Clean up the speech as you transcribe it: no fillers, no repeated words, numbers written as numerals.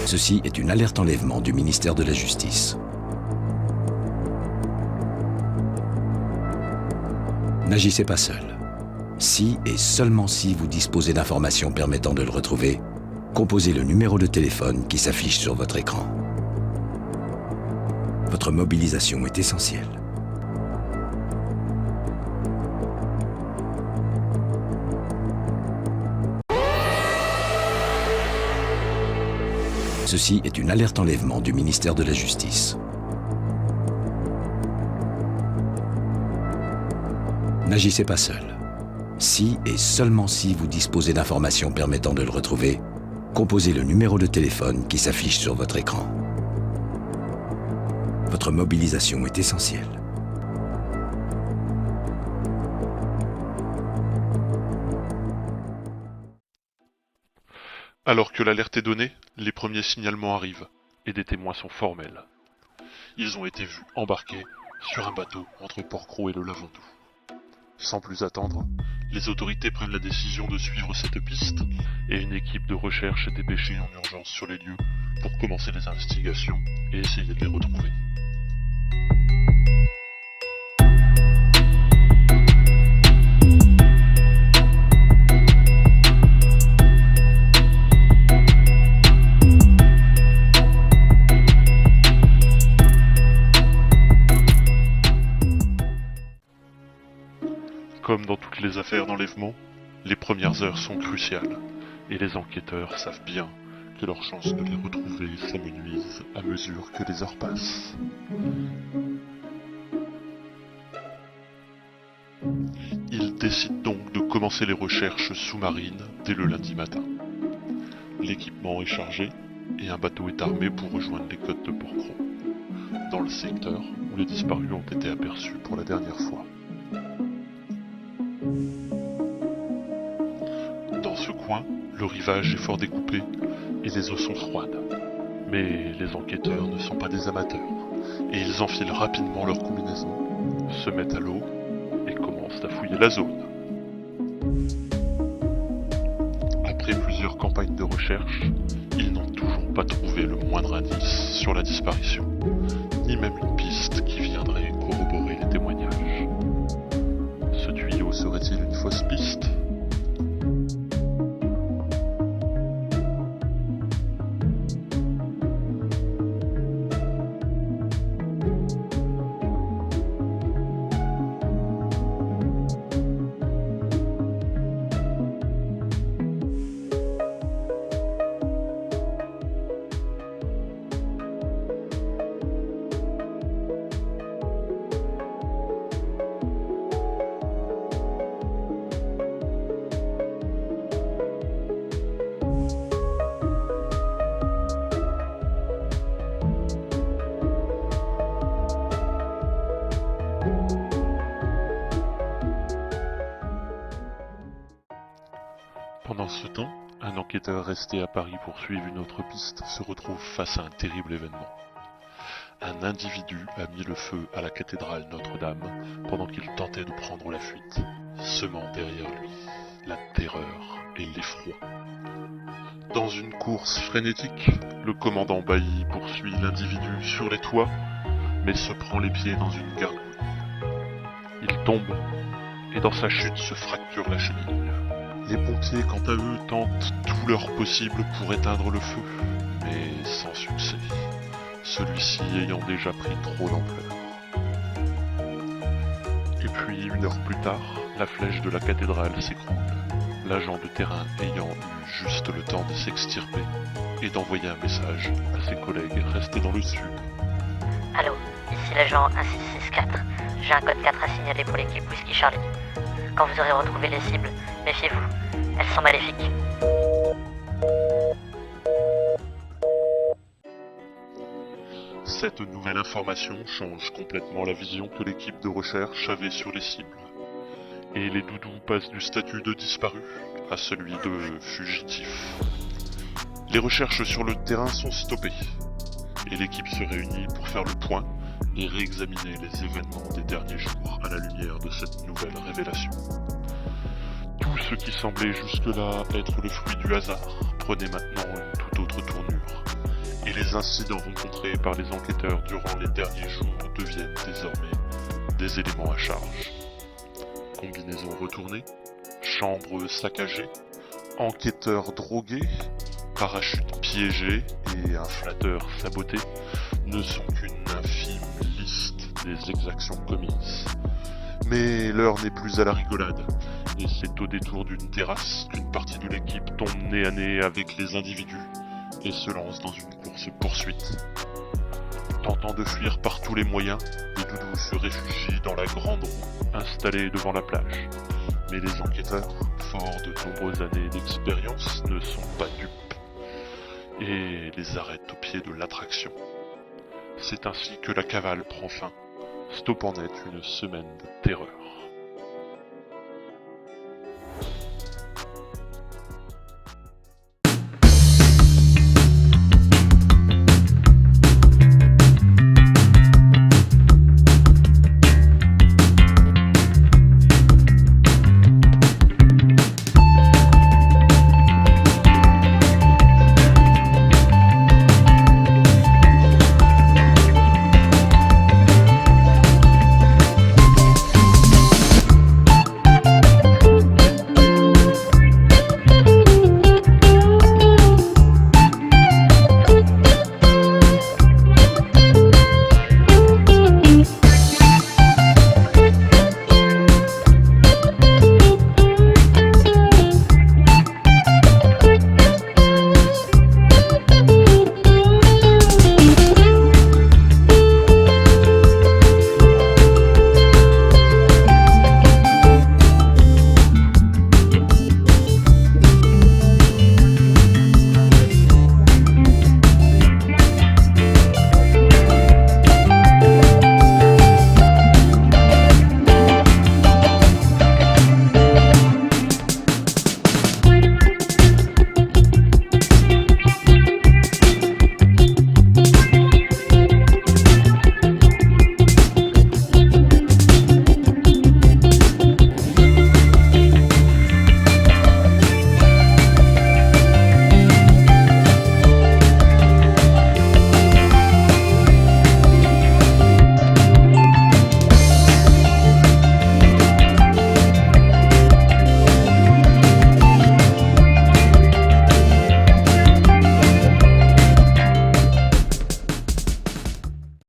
Ceci est une alerte enlèvement du ministère de la Justice. N'agissez pas seul. Si et seulement si vous disposez d'informations permettant de le retrouver, composez le numéro de téléphone qui s'affiche sur votre écran. Votre mobilisation est essentielle. Ceci est une alerte enlèvement du ministère de la Justice. N'agissez pas seul. Si et seulement si vous disposez d'informations permettant de le retrouver, composez le numéro de téléphone qui s'affiche sur votre écran. Votre mobilisation est essentielle. Alors que l'alerte est donnée, les premiers signalements arrivent, et des témoins sont formels. Ils ont été vus embarqués sur un bateau entre Port-Cros et le Lavandou. Sans plus attendre, les autorités prennent la décision de suivre cette piste, et une équipe de recherche est dépêchée en urgence sur les lieux pour commencer les investigations et essayer de les retrouver. Comme dans toutes les affaires d'enlèvement, les premières heures sont cruciales, et les enquêteurs savent bien que leurs chances de les retrouver s'amenuisent à mesure que les heures passent. Ils décident donc de commencer les recherches sous-marines dès le lundi matin. L'équipement est chargé, et un bateau est armé pour rejoindre les côtes de Port-Cros, dans le secteur où les disparus ont été aperçus pour la dernière fois. Dans ce coin, le rivage est fort découpé et les eaux sont froides. Mais les enquêteurs ne sont pas des amateurs et ils enfilent rapidement leur combinaison, se mettent à l'eau et commencent à fouiller la zone. Après plusieurs campagnes de recherche, ils n'ont toujours pas trouvé le moindre indice sur la disparition, ni même une piste qui viendrait corroborer les témoignages. Ce tuyau serait-il une fausse piste ? Pendant ce temps, un enquêteur resté à Paris pour suivre une autre piste se retrouve face à un terrible événement. Un individu a mis le feu à la cathédrale Notre-Dame pendant qu'il tentait de prendre la fuite, semant derrière lui la terreur et l'effroi. Dans une course frénétique, le commandant Bailly poursuit l'individu sur les toits, mais se prend les pieds dans une gargouille. Il tombe, et dans sa chute se fracture la cheville. Les pompiers, quant à eux, tentent tout leur possible pour éteindre le feu, mais sans succès, celui-ci ayant déjà pris trop d'ampleur. Et puis, 1 heure plus tard, la flèche de la cathédrale s'écroule, l'agent de terrain ayant eu juste le temps de s'extirper et d'envoyer un message à ses collègues restés dans le sud. Allô, ici l'agent 1664. J'ai un code 4 à signaler pour l'équipe Whisky Charlie. Quand vous aurez retrouvé les cibles, méfiez-vous, elles sont maléfiques. Cette nouvelle information change complètement la vision que l'équipe de recherche avait sur les cibles. Et les doudous passent du statut de disparu à celui de fugitif. Les recherches sur le terrain sont stoppées, et l'équipe se réunit pour faire le point et réexaminer les événements des derniers jours à la lumière de cette nouvelle révélation. Tout ce qui semblait jusque-là être le fruit du hasard prenait maintenant une toute autre tournure, et les incidents rencontrés par les enquêteurs durant les derniers jours deviennent désormais des éléments à charge. Combinaison retournée, chambre saccagée, enquêteurs drogués, parachute piégé et un flatteur saboté ne sont qu'une infime liste des exactions commises. Mais l'heure n'est plus à la rigolade, et c'est au détour d'une terrasse qu'une partie de l'équipe tombe nez à nez avec les individus et se lance dans une course-poursuite. Tentant de fuir par tous les moyens, les doudous se réfugient dans la grande roue installée devant la plage. Mais les enquêteurs, forts de nombreuses années d'expérience, ne sont pas dupes et les arrêtent au pied de l'attraction. C'est ainsi que la cavale prend fin, stoppant net une semaine de terreur.